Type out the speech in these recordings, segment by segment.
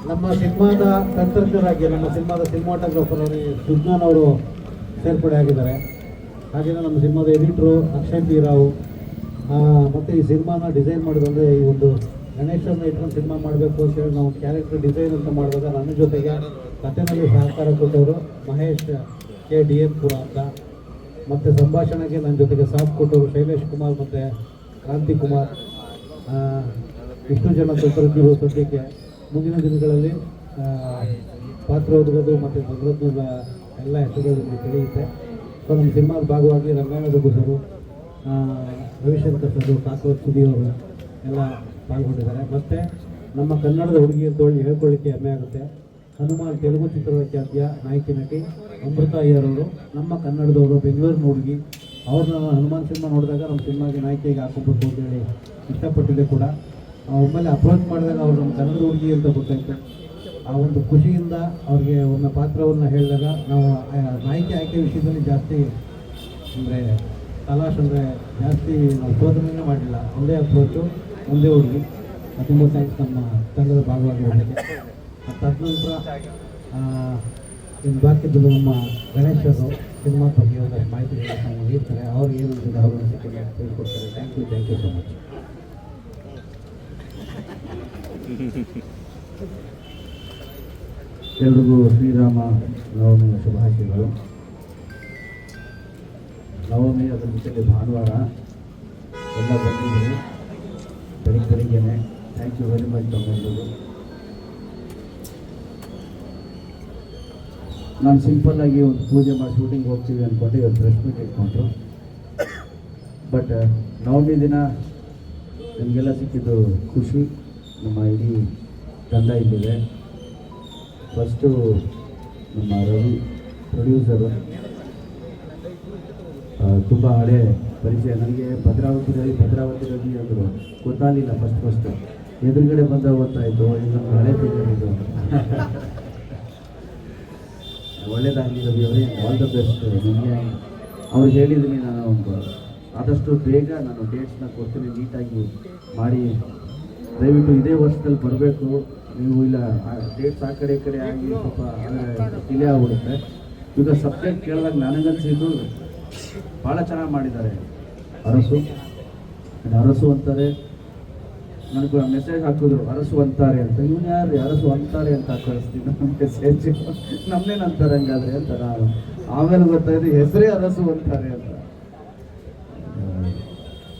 ನಮ್ಮ ಸಿನಿಮಾದ ತಂತ್ರಜ್ಞರಾಗಿ ನಮ್ಮ ಸಿನಿಮಾದ ಸಿನಿಮಾಟೋಗ್ರಾಫರ್ ಸುಜ್ಞಾನ್ ಅವರು ಸೇರ್ಪಡೆ ಆಗಿದ್ದಾರೆ. ಹಾಗೆಯೇ ನಮ್ಮ ಸಿನಿಮಾದ ಎಡಿಟ್ರು ಅಕ್ಷಯ್ ಪಿ ರಾವ್ ಮತ್ತು ಈ ಸಿನಿಮಾನ ಡಿಸೈನ್ ಮಾಡೋದಂದರೆ ಈ ಒಂದು ಗಣೇಶನ ಇಟ್ಕೊಂಡು ಸಿನಿಮಾ ಮಾಡಬೇಕು ಅಂತೇಳಿ ನಾವು ಕ್ಯಾರೆಕ್ಟರ್ ಡಿಸೈನ್ ಅಂತ ಮಾಡಿದಾಗ ನನ್ನ ಜೊತೆಗೆ ಕಥೆನಲ್ಲಿ ಸಹಕಾರ ಕೊಟ್ಟವರು ಮಹೇಶ್ ಕೆ ಡಿ ಎನ್ ಪುರ ಅಂತ, ಮತ್ತು ಸಂಭಾಷಣೆಗೆ ನನ್ನ ಜೊತೆಗೆ ಸಾಥ್ ಕೊಟ್ಟವರು ಶೈಲೇಶ್ ಕುಮಾರ್ ಮತ್ತು ಕ್ರಾಂತಿ ಕುಮಾರ್. ಇಷ್ಟು ಜನ ತಂತ್ರಜ್ಞರು ಸದ್ಯಕ್ಕೆ ಮುಂದಿನ ದಿನಗಳಲ್ಲಿ ಪಾತ್ರ ಓದುವುದು ಮತ್ತು ತಂತ್ರಜ್ಞರ ಎಲ್ಲ ಹೆಸರುಗಳು ತಿಳಿಯುತ್ತೆ. ಸೊ ನಮ್ಮ ಸಿನಿಮಾದ ಭಾಗವಾಗಿ ರಂಗಾಯಣದ ಗುಸರು, ರವಿಶಂಕರ್ ಸರ್, ಕಾಕೋತ್ ಸುದಿಯವರು ಎಲ್ಲ ಪಾಲ್ಗೊಂಡಿದ್ದಾರೆ. ಮತ್ತು ನಮ್ಮ ಕನ್ನಡದ ಹುಡುಗಿ ಅಂತ ಹೇಳ್ಕೊಳ್ಳಿಕ್ಕೆ ಹೆಮ್ಮೆ ಆಗುತ್ತೆ. ಹನುಮಾನ್ ತೆಲುಗು ಚಿತ್ರದ ಖ್ಯಾತಿಯ ನಾಯಕಿ ನಟಿ ಅಮೃತ ಅಯ್ಯರವರು ನಮ್ಮ ಕನ್ನಡದವರು, ಬೆಂಗಳೂರಿನ ಹುಡುಗಿ. ಅವ್ರನ್ನ ಹನುಮಾನ್ ಸಿನಿಮಾ ನೋಡಿದಾಗ ನಮ್ಮ ಸಿನಿಮಾಗೆ ನಾಯಕಿಯಾಗಿ ಹಾಕೋಬೇಕು ಅಂತೇಳಿ ಇಷ್ಟಪಟ್ಟಿದ್ದೆ ಕೂಡ. ಒಮ್ಮೆಲೆ ಅಪ್ರೋಚ್ ಮಾಡಿದಾಗ ಅವ್ರು ನಮ್ಮ ಕನ್ನಡದ ಹುಡುಗಿ ಅಂತ ಗೊತ್ತಾಯಿತು. ಆ ಒಂದು ಖುಷಿಯಿಂದ ಅವ್ರಿಗೆ ಒಮ್ಮೆ ಪಾತ್ರವನ್ನು ಹೇಳಿದಾಗ ನಾವು ನಾಯಕಿ ಆಯ್ಕೆ ವಿಷಯದಲ್ಲಿ ಜಾಸ್ತಿ ಅಂದರೆ ತಲಾಶ್ ಅಂದರೆ ಜಾಸ್ತಿ ನಾವು ಶೋಧನೆ ಮಾಡಲಿಲ್ಲ. ಒಂದೇ ಅಪ್ರೋಚು, ಒಂದೇ ಹುಡುಗಿ. ತುಂಬ ಥ್ಯಾಂಕ್ಸ್ ನಮ್ಮ ತಂಡದ ಭಾಗವಾಗಿ ಹೋಗಲಿಕ್ಕೆ. ತದನಂತರ ಇನ್ನು ಬಾಕಿದ್ದು ನಮ್ಮ ಗಣೇಶರು ಸಿನಿಮಾ ಬಗ್ಗೆ ಒಂದಷ್ಟು ಮಾಹಿತಿಗಳನ್ನು ನೀಡ್ತಾರೆ. ಅವ್ರಿಗೆ ಏನು ಅನಿಸಿದೆ ಅವ್ರ ಅನಿಸಿಕೆ ತಿಳ್ಕೊಡ್ತಾರೆ. Thank you so much. ಎಲ್ರಿಗೂ ಶ್ರೀರಾಮ ನವಮಿಯ ಶುಭಾಶಯಗಳು. ನವಮಿ ಅದರ ಜೊತೆಗೆ ಭಾನುವಾರ ಎಲ್ಲ ಬಂದಿದ್ದೀವಿ ಬೆಳಿಗ್ಗೆನೆ. ಥ್ಯಾಂಕ್ ಯು ವೆರಿ ಮಚ್ ತಗೊಂಡು. ನಾನು ಸಿಂಪಲ್ಲಾಗಿ ಒಂದು ಪೂಜೆ ಮಾಡಿ ಶೂಟಿಂಗ್ ಹೋಗ್ತೀವಿ ಅಂದ್ಕೊಂಡು ಇವತ್ತು ರೆಸ್ಟ್ ಮೀಟ್ ಇಟ್ಕೊಂಡ್ರು. ಬಟ್ ನವಮಿ ದಿನ ನಮಗೆಲ್ಲ ಸಿಕ್ಕಿದ್ದು ಖುಷಿ. ನಮ್ಮ ಇಡೀ ತಂಡ ಇಲ್ಲಿದೆ. ಫಸ್ಟು ನಮ್ಮ ರವಿ ಪ್ರೊಡ್ಯೂಸರು, ತುಂಬ ಹಳೆ ಪರಿಚಯ ನನಗೆ. ಭದ್ರಾವತಿ ರವಿ ಅಂದರು, ಗೊತ್ತಾಗಲಿಲ್ಲ ಫಸ್ಟು ಎದುರುಗಡೆ ಬಂದಾಗ ಗೊತ್ತಾಯಿತು ಇದು ನಮ್ಮ ಹಳೆ ಫಿಗರ್ ಇದು. ಒಳ್ಳೇದಾಗಲಿ ರವಿ ಅವರೇ, ಆಲ್ ದ ಬೆಸ್ಟ್. ನಿಮಗೆ ಅವ್ರಿಗೆ ಹೇಳಿದ್ದೀನಿ ನಾನು ಒಂದು ಆದಷ್ಟು ಬೇಗ ನಾನು ಡೇಟ್ಸ್ನ ಕೊಡ್ತೀನಿ, ನೀಟಾಗಿ ಮಾಡಿ. ದಯವಿಟ್ಟು ಇದೇ ವರ್ಷದಲ್ಲಿ ಬರಬೇಕು ನೀವು. ಇಲ್ಲ ಡೇಟ್ಸ್ ಆ ಕಡೆ ಆಗಿ ಸ್ವಲ್ಪ ಡಿಲೇ ಆಗ್ಬಿಡುತ್ತೆ. ಈಗ ಸಬ್ಜೆಕ್ಟ್ ಕೇಳಿದಾಗ ನನಗನ್ಸಿದ್ದು ಭಾಳ ಚೆನ್ನಾಗಿ ಮಾಡಿದ್ದಾರೆ. ಅರಸು ಅಂತಾರೆ. ನನಗೆ ಮೆಸೇಜ್ ಹಾಕಿದ್ರು ಅರಸು ಅಂತಾರೆ ಅಂತ. ಇವನು ಯಾರು ಅರಸು ಅಂತಾರೆ ಅಂತ ಕಳಿಸ್ತೀನಿ ನಮ್ಮ ಮೆಸೇಜ್. ನಮ್ಮನೇನು ಅಂತಾರೆ ಹಂಗಾದ್ರೆ ಅಂತ ನಾನು ಆಮೇಲೆ ಗೊತ್ತಾಯಿತು ಹೆಸರೇ ಅರಸು ಅಂತಾರೆ ಅಂತ.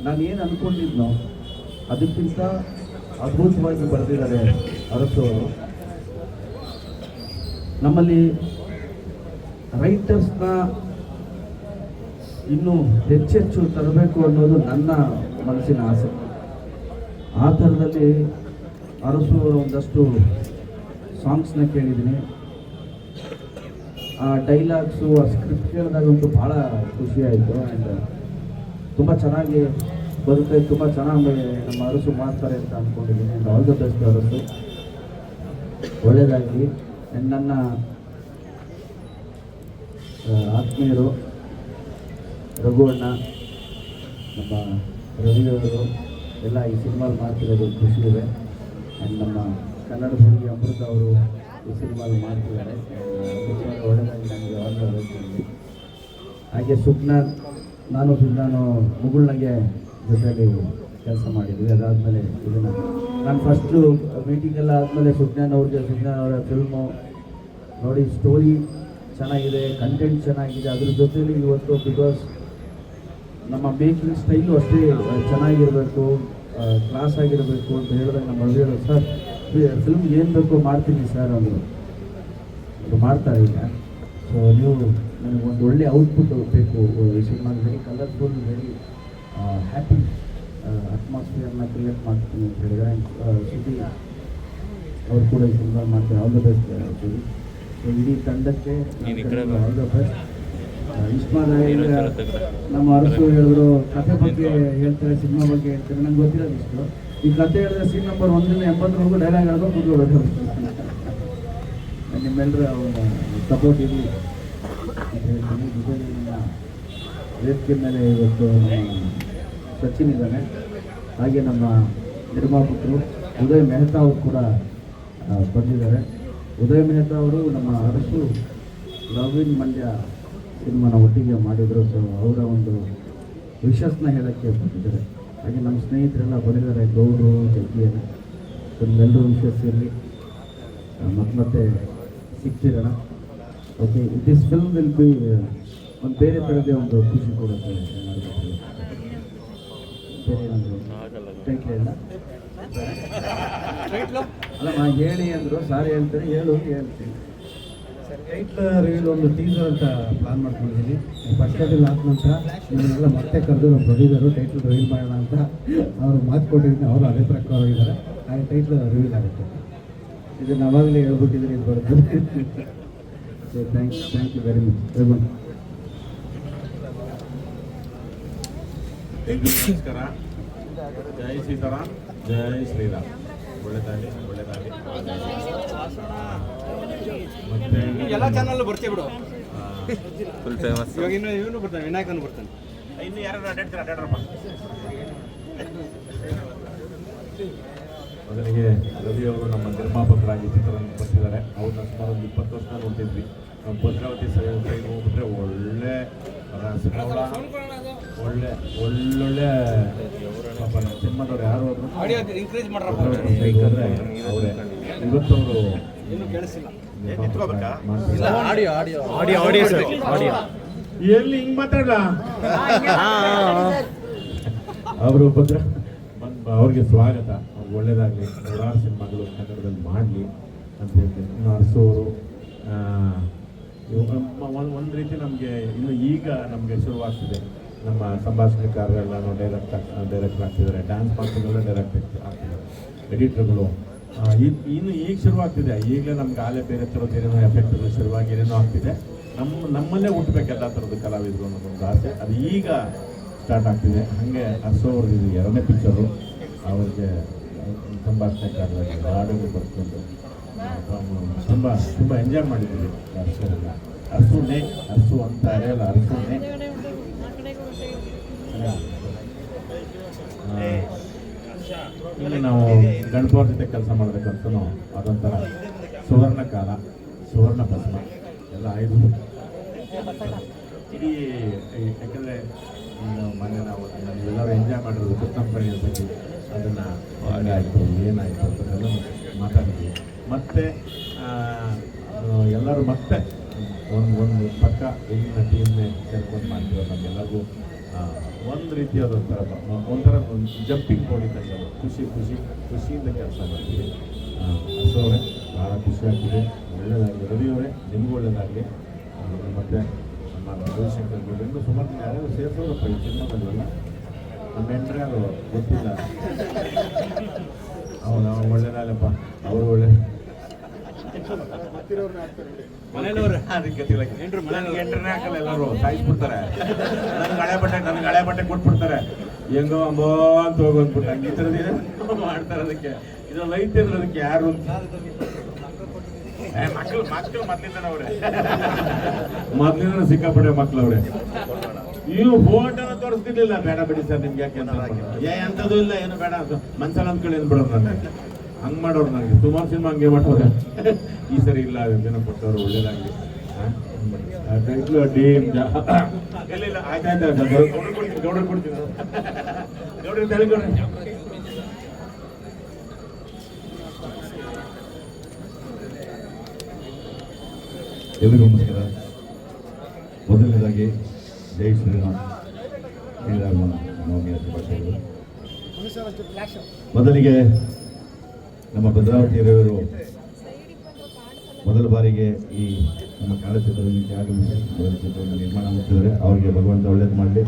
ನಾನು ಏನು ಅಂದ್ಕೊಂಡಿದ್ನೋ ಅದಕ್ಕಿಂತ ಅದ್ಭುತವಾಗಿ ಬರೆದಿದ್ದಾರೆ ಅರಸು ಅವರು. ನಮ್ಮಲ್ಲಿ ರೈಟರ್ಸ್ನ ಇನ್ನೂ ಹೆಚ್ಚೆಚ್ಚು ತರಬೇಕು ಅನ್ನೋದು ನನ್ನ ಮನಸ್ಸಿನ ಆಸೆ. ಆ ಥರದಲ್ಲಿ ಅರಸು ಅವರ ಒಂದಷ್ಟು ಸಾಂಗ್ಸ್ನ ಕೇಳಿದ್ದೀನಿ. ಆ ಡೈಲಾಗ್ಸು, ಆ ಸ್ಕ್ರಿಪ್ಟ್ ಕೇಳಿದಾಗಂತೂ ಭಾಳ ಖುಷಿಯಾಯಿತು. ಆ್ಯಂಡ್ ತುಂಬ ಚೆನ್ನಾಗಿ ಬರುತ್ತೆ, ತುಂಬ ಚೆನ್ನಾಗಿ ನಮ್ಮ ಅರಸು ಮಾಡ್ತಾರೆ ಅಂತ ಅಂದ್ಕೊಂಡಿದ್ದೀನಿ. And all the best Arasu, ಒಳ್ಳೆಯದಾಗಲಿ. ಆ್ಯಂಡ್ ನನ್ನ ಆತ್ಮೀಯರು ರಘು ಅಣ್ಣ, ನಮ್ಮ ರವಿಯವರು ಎಲ್ಲ ಈ ಸಿನಿಮಾಲ್ ಮಾಡ್ತಿರೋದು ಖುಷಿ ಇದೆ. ಆ್ಯಂಡ್ ನಮ್ಮ ಕನ್ನಡ ಹುಡುಗಿ ಅಮೃತ ಅವರು ಈ ಸಿನಿಮಾಲ್ ಮಾಡ್ತಿದ್ದಾರೆ. ಒಳ್ಳೆಯದಾಗಿ ನನಗೆ ಆಲ್. ಹಾಗೆ ನಾನು ಸುಜ್ಞಾನು ಮುಗುಳ್ನಾಗೆ ಜೊತೆಯಲ್ಲಿ ಕೆಲಸ ಮಾಡಿದ್ವಿ. ಅದಾದಮೇಲೆ ಇದನ್ನು ನಾನು ಫಸ್ಟು ಮೀಟಿಂಗೆಲ್ಲ ಆದಮೇಲೆ ಸುಜ್ಞಾನ್ ಅವರ ಫಿಲ್ಮು ನೋಡಿ, ಸ್ಟೋರಿ ಚೆನ್ನಾಗಿದೆ, ಕಂಟೆಂಟ್ ಚೆನ್ನಾಗಿದೆ. ಅದ್ರ ಜೊತೆಲಿ ಇವತ್ತು ಬಿಕಾಸ್ ನಮ್ಮ ಮೇಕಿಂಗ್ ಸ್ಟೈಲು ಅಷ್ಟೇ ಚೆನ್ನಾಗಿರಬೇಕು, ಕ್ಲಾಸ್ ಆಗಿರಬೇಕು ಅಂತ ಹೇಳಿದಾಗ ನಮ್ಮ ಹೇಳೋದು, ಸರ್ ಫಿಲ್ಮ್ ಏನು ಬೇಕೋ ಮಾಡ್ತೀನಿ ಸರ್ ಅಂದರು. ಅದು ಮಾಡ್ತಾರೆ ಈಗ. ಸೊ ನೀವು ನನಗೊಂದು ಒಳ್ಳೆ ಔಟ್ಪುಟ್ ಬೇಕು ಈ cinema. Very colourful, very happy ಅಟ್ಮಾಸ್ಫಿಯರ್ನ ಕ್ರಿಯೇಟ್ ಮಾಡ್ತೀನಿ ಅಂತ ಹೇಳಿದರೆ ಸುದ್ದಿ ಅವ್ರು ಕೂಡ ಈ ಸಿನಿಮಾ ಮಾಡ್ತಾರೆ. All the best Suddi. So ಇಡೀ ತಂಡಕ್ಕೆ ಆಲ್ ದ ಬೆಸ್ಟ್. ನಮ್ಮ ಅರಸು ಹೇಳಿದ್ರು ಕಥೆ ಬಗ್ಗೆ ಹೇಳ್ತಾರೆ, ಸಿನಿಮಾ ಬಗ್ಗೆ ಹೇಳ್ತಾರೆ. ನಂಗೆ ಗೊತ್ತಿರೋದು ಇಷ್ಟು. ಈ ಕಥೆ ಹೇಳಿದ್ರೆ ಸೀನ್ ನಂಬರ್ 1ರಿಂದ 80 ಡೈಲಾಗ್ ಹೇಳೋದು ಕೂತ್ಕೊಳ್ಳೋದು. ನಿಮ್ಮೆಲ್ಲರ ಸಪೋರ್ಟ್ ಇರಲಿ ಅಂತ ಹೇಳ್ತೀನಿ. ಜೊತೆಗೆ ನಮ್ಮ ವೇದಿಕೆ ಮೇಲೆ ಇವತ್ತು ಸಚಿನ್ ಇದ್ದಾನೆ. ಹಾಗೆ ನಮ್ಮ ನಿರ್ಮಾಪಕರು ಉದಯ್ ಮೆಹ್ತಾ ಅವರು ಕೂಡ ಬಂದಿದ್ದಾರೆ. ಉದಯ ಮೆಹ್ತಾ ಅವರು ನಮ್ಮ ಅರಸು ಲವ್ ಇನ್ ಮಂಡ್ಯ ಸಿನಿಮಾನ ಒಟ್ಟಿಗೆ ಮಾಡಿದರು. ಸೊ ಅವರ ಒಂದು ವಿಶಸ್ನ ಹೇಳೋಕ್ಕೆ ಬಂದಿದ್ದಾರೆ. ಹಾಗೆ ನಮ್ಮ ಸ್ನೇಹಿತರೆಲ್ಲ ಬಂದಿದ್ದಾರೆ, ಗೌಡರು ಜಗ್ಗಿಯನ್ನು. ಸೊ ನಿಮ್ಮೆಲ್ಲರೂ ವಿಶಸ್ ಇರಲಿ, ಮತ್ತೆ ಸಿಗ್ತಿರೋಣ. Okay, this film will be ಒಂದು ಬೇರೆ ಥರದೇ ಒಂದು ಖುಷಿ ಕೊಡುತ್ತೆ. ಬೇರೆ ಏನಾದರೂ ಟೈಟ್ಲ್ ಇಲ್ಲ ಅಲ್ಲಮ್ಮ, ಹೇಳಿ ಅಂದರು, ಸಾರಿ ಹೇಳ್ತಾರೆ, ಹೇಳ್ತೀನಿ. ಟೈಟ್ಲ್ ರಿವೀಲ್ ಒಂದು ಟೀಸರ್ ಅಂತ ಪ್ಲಾನ್ ಮಾಡ್ಕೊಂಡಿದ್ದೀನಿ. ಫಸ್ಟ್ ಟೈಟಲ್ ಆದ ನಂತರ ನಿಮ್ಮನ್ನೆಲ್ಲ ಮತ್ತೆ ಕರೆದು ನಮ್ಮ ಪ್ರೊಡ್ಯೂಸರು ಟೈಟ್ಲ್ ರಿವೀಲ್ ಮಾಡೋಣ ಅಂತ ಅವರು ಮಾತು ಕೊಟ್ಟಿದ್ದೀನಿ. ಅವರು ಅದೇ ಪ್ರಕಾರ ಇದ್ದಾರೆ. ಹಾಗೆ ಟೈಟ್ಲ್ ರಿವೀಲ್ ಆಗುತ್ತೆ. ಇದನ್ನು ಅವಾಗಲೇ ಹೇಳ್ಬಿಟ್ಟಿದ್ದೀನಿ, ಇದು ಬರುತ್ತೆ. So thank you very much. ನಮಸ್ಕಾರ. ಜೈ ಸೀತಾರಾಮ್, ಜೈ ಶ್ರೀರಾಮ್. ಒಳ್ಳೆದಾಗಲಿ. ಮತ್ತೆ ಎಲ್ಲ ಚಾನಲ್ ಬರ್ತೀವಿ ಬಿಡು. Full famous. ಇವಾಗ ಇವನು ಬರ್ತಾನೆ, ವಿನಾಯಕನು ಬರ್ತಾನೆ. ಇನ್ನು ಯಾರು ಅಡ್ಡಾಡ್ರಪ್ಪ. ಮೊದಲಿಗೆ ರವಿ ಅವರು ನಮ್ಮ ನಿರ್ಮಾಪಕರಾಗಿ ಚಿತ್ರವನ್ನು ಬರ್ತಿದ್ದಾರೆ. ಅವ್ರನ್ನ ಸುಮಾರು ಒಂದು 20 ವರ್ಷ ನೋಡ್ತಿದ್ವಿ. ನಮ್ಮ ಭದ್ರಾವತಿ ಸೈಡ್ ಹೋಗ್ಬಿಟ್ರೆ ಒಳ್ಳೆ ರಸಗೌಳ, ಒಳ್ಳೊಳ್ಳೆ ಪಾಪ ನಮ್ಮ ಸಿನಿಮಾದವ್ರು ಯಾರು ಹೋದ್ರು ಅವರೇ. ಇವತ್ತು ಅವರು ಎಲ್ಲಿ ಹಿಂಗ್ ಮಾತಾಡಲ್ಲ ಅವರು ಅವ್ರಿಗೆ ಸ್ವಾಗತ. ಅವ್ರಿಗೆ ಒಳ್ಳೇದಾಗಲಿ, ನೂರಾರು ಸಿನಿಮಾಗಳು ಕನ್ನಡದಲ್ಲಿ ಮಾಡಲಿ ಅಂತ ಹೇಳ್ತೀನಿ. ಇನ್ನು ಅರಸೋರು ಒಂದು ರೀತಿ ನಮಗೆ ಇನ್ನು ಈಗ ನಮಗೆ ಶುರುವಾಗ್ತಿದೆ. ನಮ್ಮ ಸಂಭಾಷಣೆಕಾರರೆಲ್ಲನೂ ಡೈರೆಕ್ಟ್ ಆಗ್ತಿದ್ದಾರೆ, ಡ್ಯಾನ್ಸ್ ಮಾಸ್ಟರ್ಗಳೆಲ್ಲ ಡೈರೆಕ್ಟ್ ಆಗ್ತಿದ್ದಾರೆ, ಎಡಿಟರ್ಗಳು ಇನ್ನು ಈಗ ಶುರುವಾಗ್ತಿದೆ. ಈಗಲೇ ನಮ್ಗೆ ಆಲೇ ಬೇರೆ ಥರದ್ದು ಏನೇನೋ ಎಫೆಕ್ಟ್ಗಳು ಶುರುವಾಗಿ ಏನೇನೋ ಆಗ್ತಿದೆ. ನಮ್ಮಲ್ಲೇ ಹುಟ್ಟಬೇಕು ಎಲ್ಲ ಥರದ ಕಲಾವಿದರು ಅನ್ನೋದೊಂದು ಆಸೆ. ಅದು ಈಗ ಸ್ಟಾರ್ಟ್ ಆಗ್ತಿದೆ. ಹಾಗೆ ಅರಸೋರು ಇದು 2ನೇ ಪಿಕ್ಚರು. ಅವ್ರಿಗೆ ಸಂಭಾಷಣೆಕಾರರಾಗಿ ಹಾಡುಗಳು ಬರ್ಕೊಂಡು ತುಂಬ ಎಂಜಾಯ್ ಮಾಡಿದ್ದೀವಿ. ಅರಸು ಅಂತ ಅರೆಯಲ್ಲ, ಅರಸುನೇ. ಇಲ್ಲಿ ನಾವು ಗಣಪವ್ರ ಜೊತೆ ಕೆಲಸ ಮಾಡಬೇಕಂತನೂ ಅದೊಂಥರ ಸುವರ್ಣ ಕಾಲ, ಸುವರ್ಣ ಭಸ್ಮ ಎಲ್ಲ ಆಯ್ತು. ಇಡೀ ಯಾಕಂದರೆ ಮೊನ್ನೆ ನಾವು ಎಲ್ಲರೂ ಎಂಜಾಯ್ ಮಾಡಿರೋದು ಕೃಷ್ಣಪ್ಪಯ್ಯ ಬಗ್ಗೆ, ಅದನ್ನು ಹೆಂಗಾಯಿತು ಏನಾಯಿತು ಅಂತೆಲ್ಲ ಮಾತಾಡಿದ್ವಿ. ಮತ್ತು ಎಲ್ಲರೂ ಮತ್ತೆ ಒಂದು ಪಕ್ಕ ಈಗಿನ ಟೀಮ್ನೇ ಸೇರ್ಕೊಂಡು ಮಾಡ್ತೀವಿ. ನಮಗೆಲ್ಲರಿಗೂ ಒಂದು ರೀತಿಯಾದಂಥರ ಒಂಥರ ಜಂಪಿಂಗ್ ಬೋರ್ಡ್ ಖುಷಿಯಿಂದ ಕೆಲಸ ಮಾಡ್ತೀವಿ. ಅಸೋರೆ ಭಾಳ ಖುಷಿ ಆಗ್ತಿದೆ. ಒಳ್ಳೆಯದಾಗಲಿ ರವಿಯವರೇ, ನಿಮಗೂ ಒಳ್ಳೆಯದಾಗಲಿ. ಮತ್ತು ನಮ್ಮ ರವಿಶಂಕರ್ ಗೌಡ ಇನ್ನೂ ಸುಮಾರು ಯಾರ್ಯಾರು ಸೇರಿಸೋದಪ್ಪ ಈ ಸಿನಿಮಾದಲ್ಲೆಲ್ಲ. ನಮ್ಮ ಎಂಟ್ರೆ ಅದು ಗೊತ್ತಿಲ್ಲ. ಅವನು ಒಳ್ಳೆಯದಾಗಲಪ್ಪ, ಅವರು ಒಳ್ಳೆ ಅದಕ್ಕೆ ಎಂಟ್ರನೇ ಹಾಕಲ್ಲ, ಎಲ್ಲರೂ ಸಾಯಿಸ್ಬಿಡ್ತಾರೆ. ನನಗೆ ಹಳೆ ಬಟ್ಟೆ ಕೊಟ್ಬಿಡ್ತಾರೆ. ಹೆಂಗೋ ಅಂಬೋ ಅಂತ ಹೋಗೋದ್ಬಿಟ್ಟು ಹಂಗೆ ಈ ಥರದ್ದು ಮಾಡ್ತಾರೆ. ಅದಕ್ಕೆ ಇದೊಂದು ಐತೆ ಅಂದ್ರೆ ಅದಕ್ಕೆ ಯಾರು ಮಕ್ಕಳು ಮೊದಲಿಂದ ಸಿಕ್ಕಾಪಟ್ಟೆ ಮಕ್ಳು ಅವ್ರೆ. ಇವು ಫೋಟೋನ ತೋರಿಸ್ತಿರ್ಲಿಲ್ಲ. ಬೇಡ ಬಿಡಿ ಸರ್ ನಿಮ್ಗೆ ಯಾಕೆ ಅಂತ ಎಂಥದ್ದು ಇಲ್ಲ, ಏನು ಬೇಡ ಮನ್ಸಲ್ಲಿ ಅಂದ್ಕೊಳ್ಳಿ ಅಂದ್ಬಿಡೋರು. ನನಗೆ ಹಂಗೆ ಮಾಡೋರು. ನನಗೆ ಸುಮಾರು ಸಿನಿಮಾ ಹಂಗೆ ಮಾಡೋರೆ. ಈ ಸರಿ ಇಲ್ಲ ಜನ ಕೊಟ್ಟವರು ಒಳ್ಳೇದಾಗಲಿ. ಟೈಟ್ಲು ಡೀಮ್ ಇಲ್ಲ ಆಯ್ತಾಯ್ತು ಗೌಡ್ರು ಕೊಡ್ತೀನಿ. ಗೌಡ್ರು ತಳಿಗೌಡ್ರಿ. ಎಲ್ರಿಗೂ ನಮಸ್ಕಾರ. ಮೊದಲನೇದಾಗಿ ಜೈ ಶ್ರೀರಾಮ್, ಶ್ರೀರಾಮ ನವಮಿಯ ಶುಭಾಶಯಗಳು. ಮೊದಲಿಗೆ ನಮ್ಮ ಭದ್ರಾವತಿಯವರು ಮೊದಲ ಬಾರಿಗೆ ಈ ನಮ್ಮ ಕಾಲಚಿತ್ರಕ್ಕೆ ಆಗಮಿಸಿ ಮೊದಲ ಚಿತ್ರವನ್ನು ನಿರ್ಮಾಣ ಮಾಡ್ತಿದ್ದಾರೆ. ಅವರಿಗೆ ಭಗವಂತ ಒಳ್ಳೇದು ಮಾಡಲಿ.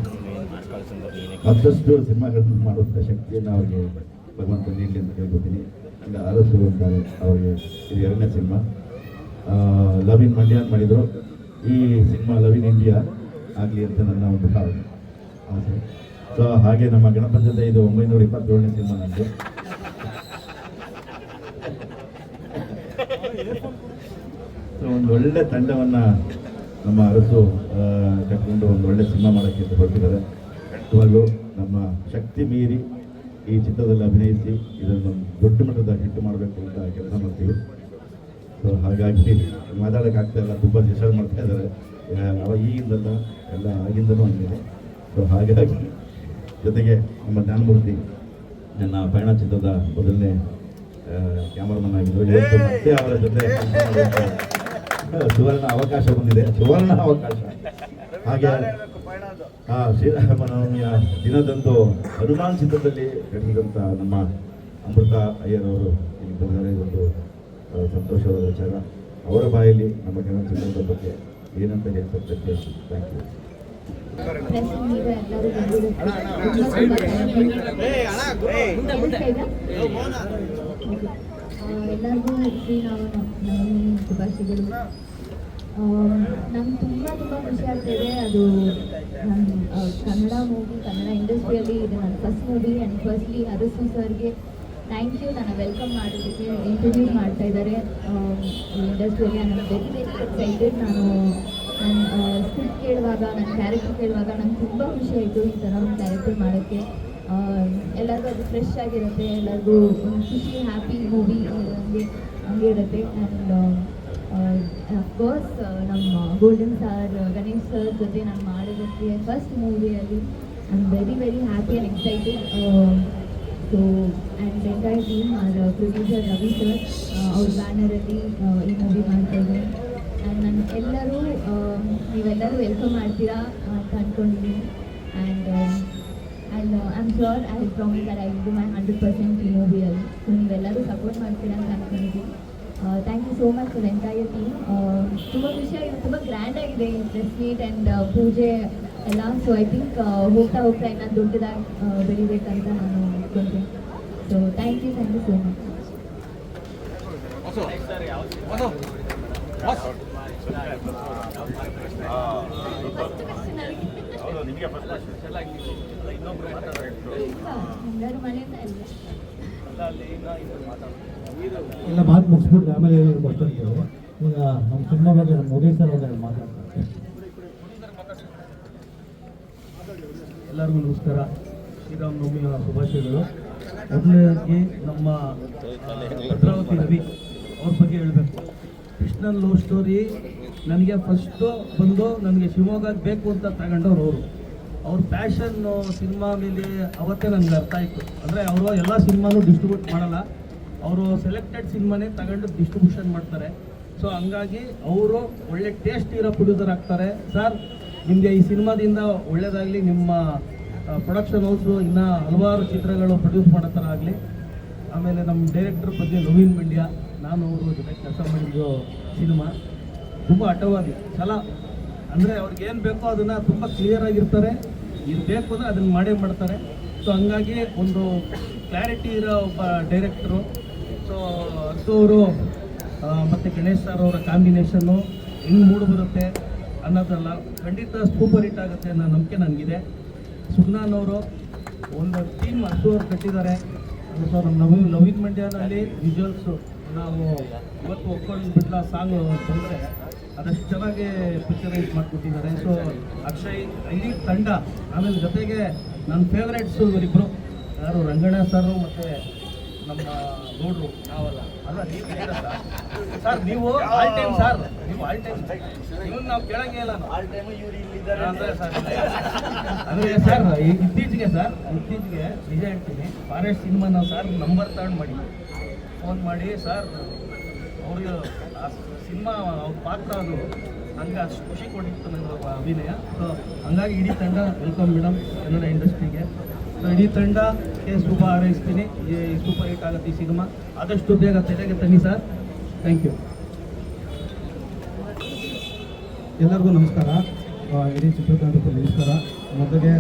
ಮತ್ತಷ್ಟು ಸಿನಿಮಾಗಳನ್ನು ಮಾಡುವಂಥ ಶಕ್ತಿಯನ್ನು ಅವರಿಗೆ ಭಗವಂತ ನೀಡಲಿ ಅಂತ ಕೇಳ್ಕೊತೀನಿ. ಇಲ್ಲ ಅರಸು ಅಂತಾರೆ ಅವರಿಗೆ. ಇದು 2ನೇ ಸಿನಿಮಾ. ಲವ್ ಇನ್ ಮಂಡ್ಯ ಅಂತ ಮಾಡಿದರು. ಈ ಸಿನಿಮಾ ಲವ್ ಇನ್ ಇಂಡಿಯಾ ಆಗಲಿ ಅಂತ ನನ್ನ ಒಂದು ಆಸೆ. ಸೊ ಹಾಗೆ ನಮ್ಮ ಗಣಪತಿ ಜೊತೆ ಇದು 927ನೇ ಸಿನಿಮಾ ನಂದು. ಸೊ ಒಂದು ಒಳ್ಳೆ ತಂಡವನ್ನು ನಮ್ಮ ಅರಸು ಕಟ್ಕೊಂಡು ಒಂದು ಒಳ್ಳೆ ಸಿನಿಮಾ ಮಾಡೋಕ್ಕೆ ಅಂತ ಹೊರಟಿದ್ದಾರೆ. ಇವಾಗಲೂ ನಮ್ಮ ಶಕ್ತಿ ಮೀರಿ ಈ ಚಿತ್ರದಲ್ಲಿ ಅಭಿನಯಿಸಿ ಇದನ್ನು ದೊಡ್ಡ ಮಟ್ಟದ ಹಿಟ್ ಮಾಡಬೇಕು ಅಂತ ಕೆಲಸ ಮಾಡ್ತೀವಿ. ಸೊ ಹಾಗಾಗಿ ಮಾತಾಡೋಕ್ಕಾಗ್ತಾ ಇಲ್ಲ, ತುಂಬ ಡಿಸ್ಟರ್ಬ್ ಮಾಡ್ತಾ ಇದ್ದಾರೆ. ಈಗಿಂದಲ್ಲ, ಎಲ್ಲ ಆಗಿಂದನೂ ಹಂಗಿದೆ. ಸೊ ಹಾಗಾಗಿ ಜೊತೆಗೆ ನಮ್ಮ ಜ್ಞಾನಮೂರ್ತಿ ನನ್ನ ಪಯಣ ಚಿತ್ರದ ಮೊದಲನೇ ಕ್ಯಾಮರಾಮನ್ ಆಗಿದ್ರು. ಇವತ್ತು ಮತ್ತೆ ಅವರ ಜೊತೆ ಸುವರ್ಣ ಅವಕಾಶ ಬಂದಿದೆ, ಸುವರ್ಣ ಅವಕಾಶ. ಹಾಗೆ ಶ್ರೀರಾಮನವಮಿಯ ದಿನದಂದು ಹನುಮಾನ್ ಚಿತ್ರದಲ್ಲಿ ನಟಿಸಿದಂಥ ನಮ್ಮ ಅಮೃತ ಅಯ್ಯರ್ ಅವರು ಇಲ್ಲಿ ಬಂದರೆ ಒಂದು ಸಂತೋಷವಾದ ವಿಚಾರ. ಅವರ ಬಾಯಲ್ಲಿ ನಮ್ಮ ಕನ್ನಡ ಚಿತ್ರದ ಬಗ್ಗೆ ಏನಂತ ಹೇಳ್ತಾರೆ. Thank you. ಎಲ್ಲರಿಗೂ ಶ್ರೀರಾಮನವಮಿ ಶುಭಾಶಯಗಳು. ನಂಗೆ ತುಂಬ ಖುಷಿ ಆಗ್ತಾಯಿದೆ. ಅದು ನಾನು ಕನ್ನಡ ಮೂವಿ, ಕನ್ನಡ ಇಂಡಸ್ಟ್ರಿಯಲ್ಲಿ ಇದು ನನ್ನ first movie. And firstly Arasu ಸರ್ಗೆ ಥ್ಯಾಂಕ್ ಯು, ನನ್ನ ವೆಲ್ಕಮ್ ಮಾಡೋದಕ್ಕೆ ಇಂಟ್ರೊಡ್ಯೂಸ್ ಮಾಡ್ತಾ ಇದ್ದಾರೆ ಇಂಡಸ್ಟ್ರಿಯಲ್ಲಿ. ನಾನು ವೆರಿ ಎಕ್ಸೈಟೆಡ್. ನನ್ನ ಸ್ಕ್ರಿಪ್ಟ್ ಕೇಳುವಾಗ, ನನ್ನ ಕ್ಯಾರೆಕ್ಟರ್ ಕೇಳುವಾಗ ನಂಗೆ ತುಂಬ ಖುಷಿ ಆಯಿತು ಈ ಥರ ಒಂದು ಕ್ಯಾರೆಕ್ಟರ್ ಮಾಡೋಕ್ಕೆ. ಎಲ್ಲರಿಗೂ ಅದು ಫ್ರೆಶ್ ಆಗಿರುತ್ತೆ, ಎಲ್ಲರಿಗೂ ಒಂದು ಖುಷಿ ಹ್ಯಾಪಿ ಮೂವಿ ಹಂಗೆ ಇರುತ್ತೆ. ಆ್ಯಂಡ್ ಅಫ್ಕೋರ್ಸ್ ನಮ್ಮ ಗೋಲ್ಡನ್ ಸ್ಟಾರ್ ಗಣೇಶ್ ಸರ್ ಜೊತೆ ನಾನು ಮಾಡೋದಕ್ಕೆ ಫಸ್ಟ್ ಮೂವಿಯಲ್ಲಿ I am very very happy and excited. So and entire team producer Ravi sir ಅವ್ರ ಬ್ಯಾನರಲ್ಲಿ ಈ ಮೂವಿ ಮಾಡ್ತಾಯಿದ್ದೀನಿ. ಆ್ಯಂಡ್ ನನ್ನ ನೀವೆಲ್ಲರೂ ವೆಲ್ಕಮ್ ಮಾಡ್ತೀರಾ ಅಂತ ಅಂದ್ಕೊಂಡಿದ್ದೀನಿ. And I am sure I will promise that I will do my 100% ಈ ಮೂವಿಯಲ್ಲಿ. ಸೊ ನೀವೆಲ್ಲರೂ ಸಪೋರ್ಟ್ ಮಾಡ್ತೀರಾ ಅಂತ ಅಂದ್ಕೊಂಡಿದ್ದೀನಿ. Thank you so much for entire team. ತುಂಬ ಖುಷಿಯಾಗಿದೆ, ತುಂಬ ಗ್ರ್ಯಾಂಡ್ ಆಗಿದೆ ಈ ಪ್ರೆಸ್ ಮೀಟ್ ಆ್ಯಂಡ್ ಪೂಜೆ ಎಲ್ಲ. ಸೊ ಐ ಥಿಂಕ್ ಹೋಗ್ತಾ ಇನ್ನು ದೊಡ್ಡದಾಗಿ ಬೆಳಿಬೇಕಂತ ನಾನು ಅಂದ್ಕೊಳ್ತೀನಿ. So thank you so much. ಎಲ್ಲರೂ ಮನೆಯಿಂದ ಎಲ್ಲ ಮಾತು ಮುಗಿಸ್ಬಿಟ್ಟು ಆಮೇಲೆ ಏನಾದ್ರು ಬರ್ತಿರ್ತೀವಿ. ಈಗ ನಮ್ಮ ಸಿನಿಮಾ ಬಗ್ಗೆ ನಮ್ಮ ಉದಯ್ ಸರ್ ಒಂದು ಮಾತಾಡ್ತಾರೆ. ಎಲ್ಲರಿಗೂ ನಮಸ್ಕಾರ, ಶ್ರೀರಾಮನವಮಿಯ ಶುಭಾಶಯಗಳು. ಮೊದಲನೇದಾಗಿ ನಮ್ಮ ಭದ್ರಾವತಿ ರವಿ ಅವ್ರ ಬಗ್ಗೆ ಹೇಳಬೇಕು. ಕೃಷ್ಣನ್ ಲವ್ ಸ್ಟೋರಿ ನನಗೆ ಫಸ್ಟು ಬಂದು ನನಗೆ ಶಿವಮೊಗ್ಗಕ್ಕೆ ಬೇಕು ಅಂತ ತಗೊಂಡವ್ರು ಅವರು. ಅವ್ರ ಪ್ಯಾಷನ್ನು ಸಿನಿಮಾ ಮೇಲೆ ಅವತ್ತೇ ನನಗೆ ಅರ್ಥ ಆಯಿತು. ಅಂದರೆ ಅವರು ಎಲ್ಲ ಸಿನಿಮಾನೂ ಡಿಸ್ಟ್ರಿಬ್ಯೂಟ್ ಮಾಡಲ್ಲ, ಅವರು ಸೆಲೆಕ್ಟೆಡ್ ಸಿನಿಮಾನೇ ತಗೊಂಡು ಡಿಸ್ಟ್ರಿಬ್ಯೂಷನ್ ಮಾಡ್ತಾರೆ. ಸೊ ಹಂಗಾಗಿ ಅವರು ಒಳ್ಳೆ ಟೇಸ್ಟ್ ಇರೋ ಪ್ರೊಡ್ಯೂಸರ್ ಆಗ್ತಾರೆ. ಸರ್ ನಿಮಗೆ ಈ ಸಿನಿಮಾದಿಂದ ಒಳ್ಳೆಯದಾಗಲಿ, ನಿಮ್ಮ ಪ್ರೊಡಕ್ಷನ್ ಹೌಸು ಇನ್ನೂ ಹಲವಾರು ಚಿತ್ರಗಳು ಪ್ರೊಡ್ಯೂಸ್ ಮಾಡೋ ಥರ ಆಗಲಿ. ಆಮೇಲೆ ನಮ್ಮ ಡೈರೆಕ್ಟರ್ ಬಗ್ಗೆ ನವೀನ್ ಮಂಡ್ಯ, ನಾನು ಅವರು ಜೊತೆ ಕೆಲಸ ಮಾಡಿದ್ದು ಸಿನಿಮಾ ತುಂಬ ಹಠವಾದಿ ಛಲ. ಅಂದರೆ ಅವ್ರಿಗೆ ಏನು ಬೇಕೋ ಅದನ್ನು ತುಂಬ ಕ್ಲಿಯರಾಗಿರ್ತಾರೆ, ಇದು ಬೇಕು ಅಂದರೆ ಅದನ್ನು ಮಾಡೇ ಮಾಡ್ತಾರೆ. ಸೊ ಹಂಗಾಗಿ ಒಂದು ಕ್ಲಾರಿಟಿ ಇರೋ ಒಬ್ಬ ಡೈರೆಕ್ಟರು. ಸೊ ಅರ್ಸು ಅವರು ಮತ್ತು ಗಣೇಶ್ ಸರ್ ಅವರ ಕಾಂಬಿನೇಷನ್ನು ಹೆಂಗೆ ಮೂಡು ಬರುತ್ತೆ ಅನ್ನೋದಲ್ಲ, ಖಂಡಿತ ಸೂಪರ್ ಹಿಟ್ ಆಗುತ್ತೆ ಅನ್ನೋ ನಂಬಿಕೆ ನನಗಿದೆ. ಸುಜ್ಞಾನ್ ಅವರು ಒಂದು ಟೀಮ್ ಅರ್ಸು ಅವ್ರು ಕಟ್ಟಿದ್ದಾರೆ. ಸೊ ನಮ್ಮ ನವೀನ್ ಮಂಡ್ಯನಲ್ಲಿ ವಿಜುವಲ್ಸು ನಾವು ಇವತ್ತು ಒಪ್ಕೊಂಡು ಬಿಟ್ಲ ಸಾಂಗ್ ಬಂದರೆ ಅದಷ್ಟು ಚೆನ್ನಾಗಿ ಪಿಕ್ಚರೈಸ್ ಮಾಡಿಕೊಟ್ಟಿದ್ದಾರೆ. ಸೊ ಅಕ್ಷಯ್, ಇಡೀ ತಂಡ, ಆಮೇಲೆ ಜೊತೆಗೆ ನನ್ನ ಫೇವ್ರೇಟ್ಸು ಇವರಿಬ್ಬರು ಯಾರು, ರಂಗಣ್ಣ ಸರ್ ಮತ್ತು ನಮ್ಮ ಗೌಡ್ರು. ಅಲ್ಲ ನೀವು ಸರ್, ನೀವು ಆಲ್ ಟೈಮ್ ಸರ್, ನೀವು ಆಲ್ ಟೈಮ್ ಇವನು ನಾವು ಕೇಳಂಗೇ ಇಲ್ಲ. ಅಂದರೆ ಸರ್ ಇತ್ತೀಚೆಗೆ ನಿಜ ಹೇಳ್ತೀನಿ, ಫಾರೆಸ್ಟ್ ಸಿನಿಮಾನ ಸರ್ ನಂಬರ್ ತಗೊಂಡು ಮಾಡಿ ಫೋನ್ ಮಾಡಿ ಸರ್ ಅವ್ರಿಗೆ ಆ ಸಿನಿಮಾ ಅವ್ರ ಪಾತ್ರ ಅದು ನನಗೆ ಅಷ್ಟು ಖುಷಿ ಕೊಟ್ಟಿತ್ತು ನನಗೆ ಅಭಿನಯ. ಸೊ ಹಂಗಾಗಿ ಇಡೀ ತಂಡ ವೆಲ್ಕಮ್ ಮೇಡಮ್ ಕನ್ನಡ ಇಂಡಸ್ಟ್ರಿಗೆ. ಸೊ ಇಡೀ ತಂಡಕ್ಕೆ ಶುಭ ಹಾರೈಸ್ತೀನಿ. ಈ ಸೂಪರ್ ಹಿಟ್ ಆಗುತ್ತೆ ಈ ಸಿನಿಮಾ, ಆದಷ್ಟು ಬೇಗ ತೆರೆಗೆ ತನ್ನಿ ಸರ್. Thank you. ಎಲ್ಲರಿಗೂ ನಮಸ್ಕಾರ, ಇಡೀ ಚಿತ್ರತಂಡಕ್ಕೆ ನಮಸ್ಕಾರ. ಮೊದಲಿಗೆ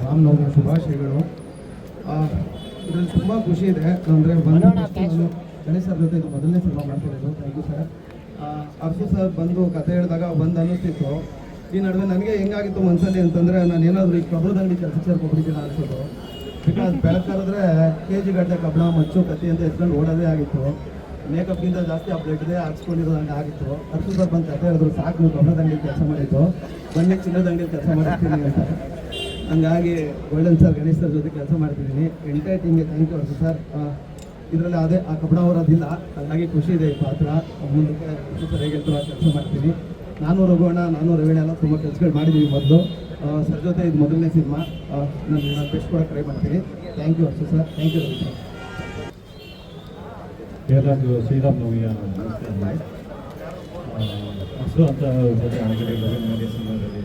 ರಾಮನವಮಿಯ ಶುಭಾಶಯಗಳು. ಇದರಲ್ಲಿ ತುಂಬ ಖುಷಿ ಇದೆ. ಅಂದರೆ ಬಂದು ಗಣೇಶ್ ಸರ್ ಜೊತೆ ಇದು ಮೊದಲನೇ ಸಿನಿಮಾ ಮಾಡ್ತಿರೋದು. Thank you sir. Arasu sir ಬಂದು ಕತೆ ಹೇಳಿದಾಗ ಒಂದು ಅನ್ನಿಸ್ತಿತ್ತು. ಈ ನಡುವೆ ನನಗೆ ಹೆಂಗಾಗಿತ್ತು ಮನಸ್ಸಲ್ಲಿ ಅಂತಂದರೆ, ನಾನು ಏನಾದರೂ ಈ ಕಬ್ಬಣದಲ್ಲಿ ಕೆಲಸ ಸೇರ್ಕೊಬಿಟ್ಟಿದ್ದೀನಿ ಅನ್ಸೋದು. ಬಿಕಾಸ್ ಬೆಳಕರಿದ್ರೆ KG ಗಟ್ಟಲೆ ಕಬ್ಬಣ ಮಚ್ಚು ಕತ್ತಿ ಅಂತ ಎತ್ಕೊಂಡು ಓಡೋದೇ ಆಗಿತ್ತು. ಮೇಕಪ್ಗಿಂತ ಜಾಸ್ತಿ ಆ ಬ್ಲಡ್ದೇ ಹಾಕ್ಸ್ಕೊಂಡಿರೋದಂಗೆ ಆಗಿತ್ತು. ಅರ್ಸು ಸರ್ ಬಂದು ಕತೆ ಹೇಳಿದ್ರು, ಸಾಕು ನೀವು ಕಬ್ಬಣದ ಅಂಗಡಿ ಕೆಲಸ ಮಾಡಿದ್ದು, ಬನ್ನಿ ಚಿನ್ನದ ಅಂಗಡಿ ಕೆಲಸ ಮಾಡಿರ್ತೀನಿ ಅಂತ. ಹಂಗಾಗಿ ಗೋಲ್ಡನ್ ಸರ್ ಗಣೇಶ್ ಸರ್ ಜೊತೆ ಕೆಲಸ ಮಾಡ್ತಿದ್ದೀನಿ. ಎಂಟೈರ್ ಟೀಮ್ಗೆ ಥ್ಯಾಂಕ್ ಯು ಸರ್. ಇದರಲ್ಲಿ ಅದೇ ಆ ಕಬ್ಬಣ ಅವರದಿಲ್ಲ, ಹಾಗಾಗಿ ಖುಷಿ ಇದೆ ಈ ಪಾತ್ರ. ಮುಂದಕ್ಕೆ ಸರ್ ಹೇಗೆ ಕೆಲಸ ಮಾಡ್ತೀನಿ. ನಾನು ರಘುವಣ್ಣ, ನಾನು ರವೀಣ ಎಲ್ಲ ತುಂಬ ಕೆಲಸಗಳು ಮಾಡಿದ್ದೀವಿ ಮೊದಲು. ಸರ್ ಜೊತೆ ಇದು ಮೊದಲನೇ ಸಿನಿಮಾ. ನಾನು ಬೆಸ್ಟ್ ಕೂಡ ಟ್ರೈ ಮಾಡ್ತೀನಿ. Thank you sir. Thank you Ravi sir. ಎಲ್ಲರಿಗೂ ಶ್ರೀರಾಮನವಮಿಯ ಹಸು ಅಂತ ಜೊತೆ ಆಗಿದೆ ಸಿನಿಮಾದಲ್ಲಿ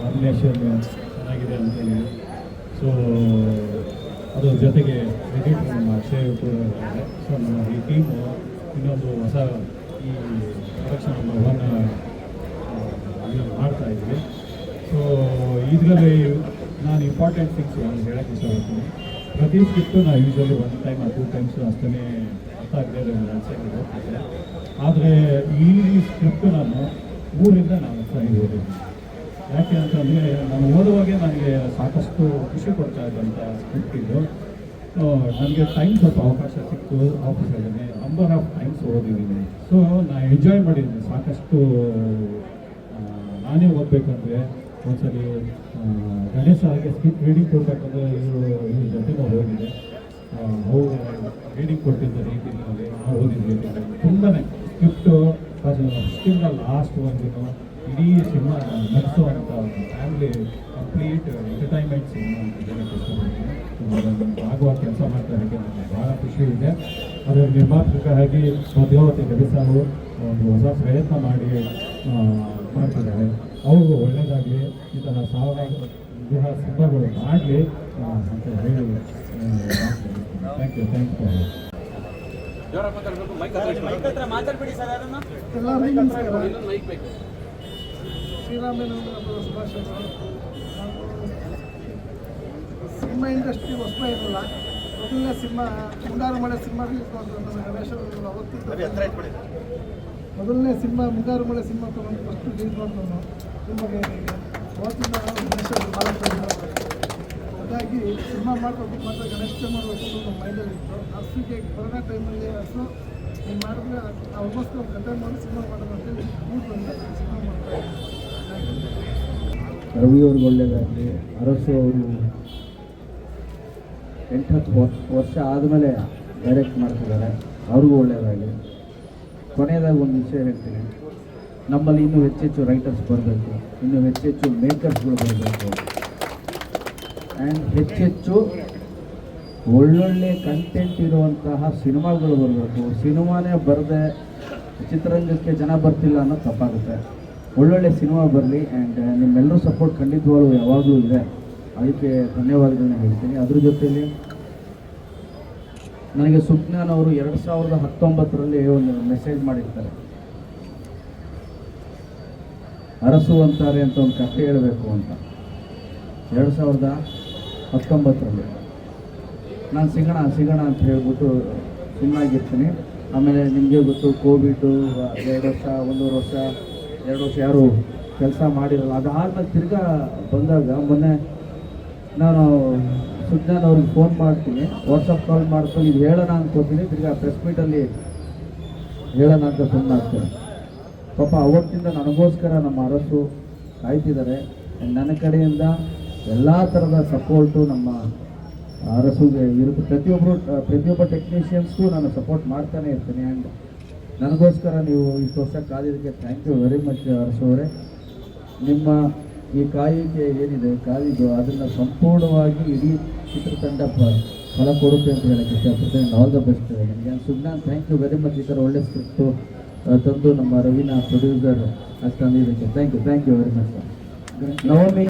ಕಾಂಬಿನೇಷನ್ ಚೆನ್ನಾಗಿದೆ ಅಂತೇಳಿ. ಸೊ ಅದ್ರ ಜೊತೆಗೆ ಎಡಿಟ್ ನಮ್ಮ ಅಕ್ಷಯ್ ಕೂಡ ಇದ್ದಾರೆ. ಸೊ ನಮ್ಮ ಈ ಟೀಮು ಇನ್ನೊಂದು ಹೊಸ ಈ ಪ್ರೊಡಕ್ಷನ್ ನಂಬರ್ 1 ಮಾಡ್ತಾ ಇದ್ವಿ. ಸೊ ಇದರಲ್ಲಿ ನಾನು ಇಂಪಾರ್ಟೆಂಟ್ ಥಿಂಗ್ಸ್ ನಾನು ಹೇಳೋಕ್ಕೆ ಇಷ್ಟಪಡ್ತೀನಿ. ಪ್ರತಿ ಸ್ಕ್ರಿಪ್ಟು ನಾವು ಯೂಶ್ವಲಿ 1 ಟೈಮ್ 2 ಟೈಮ್ಸ್ ಅಷ್ಟೇ ಅರ್ಥ ಆಗದೆ ಅನ್ಸಕ್ಕೆ ಹೋಗ್ತಿದ್ದೆ. ಆದರೆ ಈ ಸ್ಕ್ರಿಪ್ಟು ನಾನು 3ರಿಂದ 4 ಸರಿ ಓದಿದ್ದೀನಿ. ಯಾಕೆ ಅಂತಂದರೆ ನಾನು ಓದುವಾಗೆ ನನಗೆ ಸಾಕಷ್ಟು ಖುಷಿ ಕೊಡ್ತಾ ಇದ್ದಂಥ ಸ್ಕ್ರಿಪ್ಟ್ ಇದು. ನನಗೆ ಟೈಮ್ ಸ್ವಲ್ಪ ಅವಕಾಶ ಸಿಕ್ತು ಆಫೀಸಲ್ಲೇ ನಂಬರ್ ಆಫ್ ಟೈಮ್ಸ್ ಓದಿದ್ದೀನಿ. ಸೊ ನಾನು ಎಂಜಾಯ್ ಮಾಡಿದ್ದೀನಿ ಸಾಕಷ್ಟು. ನಾನೇ ಓದಬೇಕಂದ್ರೆ ಒಂದ್ಸಲಿ ಗಣೇಶ ಹಾಗೆ ಸ್ಕ್ರಿಪ್ಟ್ ರೀಡಿಂಗ್ ಕೊಡಬೇಕಂದ್ರೆ ಇವ್ರ ಜೊತೆ ನಾವು ಹೋಗಿದೆ. ಅವ್ರು ರೀಡಿಂಗ್ ಕೊಟ್ಟಿದ್ದ ರೀತಿಯಲ್ಲಿ ನಾವು ಓದಿದ್ವಿ. ತುಂಬಾ ಸ್ಕ್ರಿಪ್ಟು ಫಸ್ಟಿಂದ ಲಾಸ್ಟ್ ಒಂದು ಇಡೀ ಸಿನಿಮಾ ನಡೆಸುವಂಥ ಫ್ಯಾಮಿಲಿ ಕಂಪ್ಲೀಟ್ ಎಂಟರ್ಟೈನ್ಮೆಂಟ್ ಸಿನಿಮಾ ಅಂತ ಹೇಳಕ್ಕೆ ಇಷ್ಟಪಡ್ತೀನಿ. ಆಗುವ ಕೆಲಸ ಮಾಡ್ತಾ ಇರೋಕ್ಕೆ ನನಗೆ ಭಾಳ ಖುಷಿ ಇದೆ. ಅದರ ನಿರ್ಮಾಪಕರಾಗಿ ಮಧ್ಯವರ್ತಿ ರವಿ ಸಾರು ಒಂದು ಹೊಸ ಪ್ರಯತ್ನ ಮಾಡ್ತಿದ್ದಾರೆ. ಅವ್ರಿಗೂ ಒಳ್ಳೆಯದಾಗಲಿ, ಈ ಥರ ಸಾವಿರಾರು ಸಿನಿಮಾಗಳು ಮಾಡಲಿ ಅಂತ ಹೇಳಿ ಥ್ಯಾಂಕ್ ಯು. ಎಲ್ಲರಿಗೂ ನಮಸ್ಕಾರ. ಶ್ರೀರಾಮನವಮಿ ಹಬ್ಬದ ಶುಭಾಶಯಗಳು. ಸಿನಿಮಾ ಇಂಡಸ್ಟ್ರಿ ಹೊಸ ಇರಲ್ಲ. ಮೊದಲನೇ ಸಿನಿಮಾ ಮುಂಗಾರು ಮಳೆ ಸಿನಿಮಾ ರಿಲೀಸ್ ಮಾಡಿದ್ರು ನಮ್ಮ ಗಣೇಶ ಅವತ್ತಿದ್ದು. ಮೊದಲನೇ ಸಿನಿಮಾ ಮುಂಗಾರು ಮಳೆ ಸಿನಿಮಾ ತೊಗೊಂಡು ಫಸ್ಟ್ ರಿಲೀಸ್ ಮಾಡಿದ್ರು ತುಂಬ ಅವತ್ತಿಂದ ಗಣೇಶ ಭಾಳ ಹಾಗಾಗಿ ಸಿನಿಮಾ ಮಾಡಬೇಕು ಮಾತ್ರ ಗಣೇಶ ಮಾಡಬೇಕು ಅಂತ ನಮ್ಮ ಮೈಂಡಲ್ಲಿ ಇತ್ತು. ಹಸುಗೆ ಕೊರೋನಾ ಟೈಮಲ್ಲಿ ಹಸು ನೀವು ಮಾಡಿದ್ರೆ ಆಲ್ಮೋಸ್ಟ್ ನಾವು ಕತೆ ಮಾಡಿ ಸಿನಿಮಾ ಮಾಡೋದು ಅಂತೇಳಿ ಮೂರು ಬಂದಿದೆ. ಸಿನಿಮಾ ಮಾಡ್ತಾ ರವಿ ಅವ್ರಿಗೆ ಒಳ್ಳೆಯದಾಗಲಿ. ಅರಸು ಅವರು 8-10 ವರ್ಷ ಆದಮೇಲೆ ಡೈರೆಕ್ಟ್ ಮಾಡ್ತಿದ್ದಾರೆ, ಅವ್ರಿಗೂ ಒಳ್ಳೆಯದಾಗಲಿ. ಕೊನೆಯದಾಗಿ ಒಂದು ವಿಷಯ ಹೇಳ್ತೀನಿ, ನಮ್ಮಲ್ಲಿ ಇನ್ನೂ ಹೆಚ್ಚೆಚ್ಚು ರೈಟರ್ಸ್ ಬರಬೇಕು, ಇನ್ನೂ ಹೆಚ್ಚೆಚ್ಚು ಮೇಕರ್ಸ್ಗಳು ಬರಬೇಕು, ಆ್ಯಂಡ್ ಹೆಚ್ಚೆಚ್ಚು ಒಳ್ಳೊಳ್ಳೆ ಕಂಟೆಂಟ್ ಇರುವಂತಹ ಸಿನಿಮಾಗಳು ಬರಬೇಕು. ಸಿನಿಮಾನೇ ಬರದೆ ಚಿತ್ರರಂಗಕ್ಕೆ ಜನ ಬರ್ತಿಲ್ಲ ಅನ್ನೋದು ತಪ್ಪಾಗುತ್ತೆ. ಒಳ್ಳೊಳ್ಳೆ ಸಿನಿಮಾ ಬರಲಿ. ಆ್ಯಂಡ್ ನಿಮ್ಮೆಲ್ಲರೂ ಸಪೋರ್ಟ್ ಖಂಡಿತವಾಗ್ಲೂ ಯಾವಾಗಲೂ ಇದೆ, ಅದಕ್ಕೆ ಧನ್ಯವಾದಗಳನ್ನ ಹೇಳ್ತೀನಿ. ಅದ್ರ ಜೊತೆಯಲ್ಲಿ ನನಗೆ ಸುಜ್ಞಾನ್ ಅವರು 2019ರಲ್ಲಿ ಒಂದು ಮೆಸೇಜ್ ಮಾಡಿರ್ತಾರೆ, ಅರಸು ಅಂತಾರೆ ಅಂತ ಒಂದು ಕಥೆ ಹೇಳಬೇಕು ಅಂತ. 2019ರಲ್ಲಿ ನಾನು ಸಿಗೋಣ ಅಂತ ಹೇಳ್ಬಿಟ್ಟು ಸುಮ್ಮನಾಗಿರ್ತೀನಿ. ಆಮೇಲೆ ನಿಮಗೆ ಗೊತ್ತು, ಕೋವಿಡು 2 ವರ್ಷ 1.5 ವರ್ಷ 2 ವರ್ಷ ಯಾರು ಕೆಲಸ ಮಾಡಿರಲ್ಲ. ಅದಾದ್ಮೇಲೆ ತಿರ್ಗಾ ಬಂದಾಗ ಮೊನ್ನೆ ನಾನು ಸುಜ್ಞಾನ್ ಅವ್ರಿಗೆ ಫೋನ್ ಮಾಡ್ತೀನಿ, ವಾಟ್ಸಪ್ ಕಾಲ್ ಮಾಡ್ಕೊಂಡು ಇದು ಹೇಳೋಣ ಅನ್ಕೋತೀನಿ. ತಿರ್ಗಾ ಪ್ರೆಸ್ ಮೀಟಲ್ಲಿ ಹೇಳೋಣ ಅಂತ ಸುಮ್ಮನಾಗ್ತಾರೆ. ಪಾಪ ಅವತ್ತಿಂದ ನನಗೋಸ್ಕರ ನಮ್ಮ ಅರಸು ಕಾಯ್ತಿದ್ದಾರೆ. ನನ್ನ ಕಡೆಯಿಂದ ಎಲ್ಲ ಥರದ ಸಪೋರ್ಟು ನಮ್ಮ ಅರಸುಗೆ ಇರುತ್ತೆ. ಪ್ರತಿಯೊಬ್ಬ ಟೆಕ್ನಿಷಿಯನ್ಸ್ಗೂ ನಾನು ಸಪೋರ್ಟ್ ಮಾಡ್ತಾನೆ ಇರ್ತೀನಿ. ಆ್ಯಂಡ್ ನನಗೋಸ್ಕರ ನೀವು ಇಷ್ಟು ವರ್ಷ ಕಾದಿದ್ದಕ್ಕೆ thank you very much Arasu ಅವರೇ. ನಿಮ್ಮ ಈ ಕಾಯಿಗೆ ಏನಿದೆ ಕಾದಿದ್ದು ಅದನ್ನು ಸಂಪೂರ್ಣವಾಗಿ ಇಡೀ ಚಿತ್ರತಂಡ ಫಲ ಕೊಡುತ್ತೆ ಅಂತ ಹೇಳಕ್ಕೆ ಇಷ್ಟಪಡ್ತೇನೆ. ಆಲ್ ದ ಬೆಸ್ಟ್ ನನಗೆ. Sujnan thank you very much. ಈ ಥರ ಒಳ್ಳೆ ಸ್ಕ್ರಿಪ್ಟು ತಂದು ನಮ್ಮ ರವಿನ ಪ್ರೊಡ್ಯೂಸರ್ ಅಷ್ಟು ತಂದಿದ್ದಕ್ಕೆ thank you very much. Navami